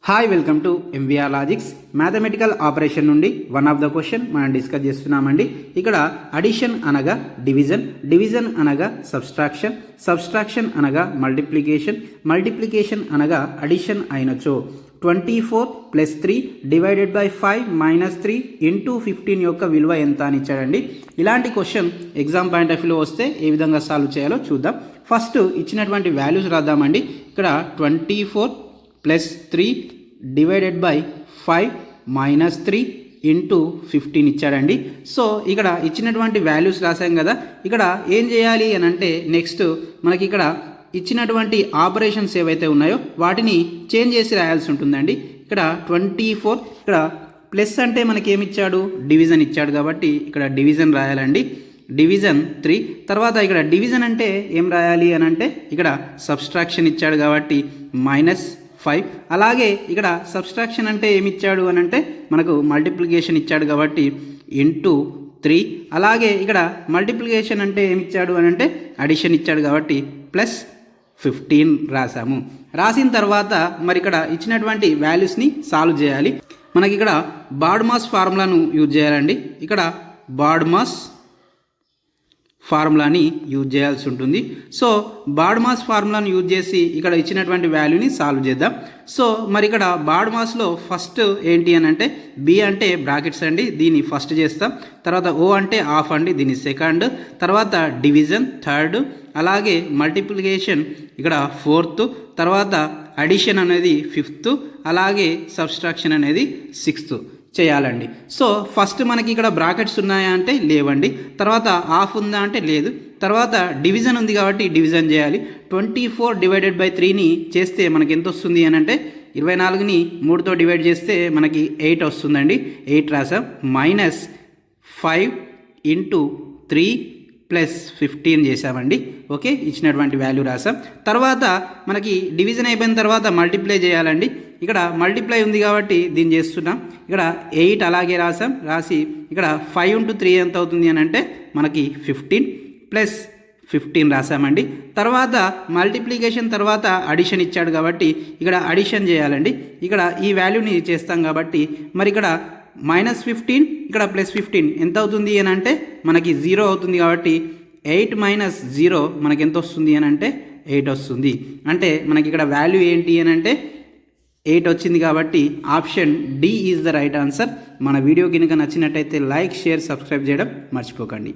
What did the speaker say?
Hi welcome to MVR logics mathematical operation నుండి one of the question మనం discuss చేస్తున్నామండి. ఇక్కడ అడిషన్ అనగా డివిజన్, డివిజన్ అనగా సబ్స్ట్రాక్షన్, సబ్స్ట్రాక్షన్ అనగా మల్టిప్లికేషన్, మల్టిప్లికేషన్ అనగా అడిషన్ అయినచో 24 + 3 డివైడెడ్ బై 5 - 3 ఇంటూ 15 యొక్క విలువ ఎంత అని ఇచ్చాడండి. ఇలాంటి క్వశ్చన్ ఎగ్జామ్ పాయింట్ ఆఫ్ వ్యూలో వస్తే ఏ విధంగా సాల్వ్ చేయాలో చూద్దాం. ఫస్ట్ ఇచ్చినటువంటి వాల్యూస్ రాద్దామండి. ఇక్కడ 24 + 3 డివైడెడ్ బై 5 - 3 ఇంటూ 15 ఇచ్చాడండి. సో ఇక్కడ ఇచ్చినటువంటి వాల్యూస్ రాసాం కదా, ఇక్కడ ఏం చేయాలి అని అంటే నెక్స్ట్ మనకి ఇక్కడ ఇచ్చినటువంటి ఆపరేషన్స్ ఏవైతే ఉన్నాయో వాటిని చేంజ్ చేసి రాయాల్సి ఉంటుందండి. ఇక్కడ 24 ఇక్కడ ప్లస్ అంటే మనకి ఏమి ఇచ్చాడు, డివిజన్ ఇచ్చాడు కాబట్టి ఇక్కడ డివిజన్ రాయాలండి. డివిజన్ 3 తర్వాత ఇక్కడ డివిజన్ అంటే ఏం రాయాలి అని అంటే ఇక్కడ సబ్స్ట్రాక్షన్ ఇచ్చాడు కాబట్టి -5. అలాగే ఇక్కడ సబ్స్ట్రాక్షన్ అంటే ఏమి ఇచ్చాడు అని అంటే మనకు మల్టిప్లికేషన్ ఇచ్చాడు కాబట్టి ఇంటూ 3. అలాగే ఇక్కడ మల్టిప్లికేషన్ అంటే ఏమి ఇచ్చాడు అని అంటే అడిషన్ ఇచ్చాడు కాబట్టి +15 రాసాము. రాసిన తర్వాత మరి ఇక్కడ ఇచ్చినటువంటి వాల్యూస్ని సాల్వ్ చేయాలి. మనకి ఇక్కడ బాడ్మాస్ ఫార్ములాను యూజ్ చేయాలండి. ఇక్కడ బాడ్మాస్ ఫార్ములాని యూజ్ చేయాల్సి ఉంటుంది. సో బాడ్మాస్ ఫార్ములాను యూజ్ చేసి ఇక్కడ ఇచ్చినటువంటి వాల్యూని సాల్వ్ చేద్దాం. సో మరి ఇక్కడ బాడ్మాస్లో ఫస్ట్ ఏంటి అని అంటే బి అంటే బ్రాకెట్స్ అండి, దీన్ని ఫస్ట్ చేస్తాం. తర్వాత ఓ అంటే హాఫ్ అండి, దీన్ని సెకండ్. తర్వాత డివిజన్ థర్డ్, అలాగే మల్టిప్లికేషన్ ఇక్కడ 4th, తర్వాత అడిషన్ అనేది 5th, అలాగే సబ్స్ట్రాక్షన్ అనేది 6th చేయాలండి. సో ఫస్ట్ మనకి ఇక్కడ బ్రాకెట్స్ ఉన్నాయా అంటే లేవండి. తర్వాత హాఫ్ ఉందా అంటే లేదు. తర్వాత డివిజన్ ఉంది కాబట్టి డివిజన్ చేయాలి. 24 డివైడెడ్ బై 3ని చేస్తే మనకి ఎంత వస్తుంది అని అంటే 24ని 3తో డివైడ్ చేస్తే మనకి 8 వస్తుందండి. 8 రాసాం. -5 ఇంటూ 3 + 15 చేసామండి. ఓకే, ఇచ్చినటువంటి వాల్యూ రాసాం. తర్వాత మనకి డివిజన్ అయిపోయిన తర్వాత మల్టిప్లై చేయాలండి. ఇక్కడ మల్టిప్లై ఉంది కాబట్టి దీన్ని చేస్తున్నాం. ఇక్కడ 8 అలాగే రాసాం. రాసి ఇక్కడ 5 × 3 ఎంత అవుతుంది అని అంటే మనకి 15 + 15 రాసామండి. తర్వాత మల్టిప్లికేషన్ తర్వాత అడిషన్ ఇచ్చాడు కాబట్టి ఇక్కడ అడిషన్ చేయాలండి. ఇక్కడ ఈ వాల్యూని చేస్తాం కాబట్టి మరి ఇక్కడ -15 ఇక్కడ +15 ఎంత అవుతుంది అని అంటే మనకి 0 అవుతుంది కాబట్టి 8 - 0 మనకి ఎంత వస్తుంది అని అంటే 8 వస్తుంది. అంటే మనకి ఇక్కడ వాల్యూ ఏంటి అని అంటే 8 వచ్చింది కాబట్టి option D is the right answer. మన వీడియో కనుక నచ్చినట్టయితే లైక్, షేర్, సబ్స్క్రైబ్ చేయడం మర్చిపోకండి.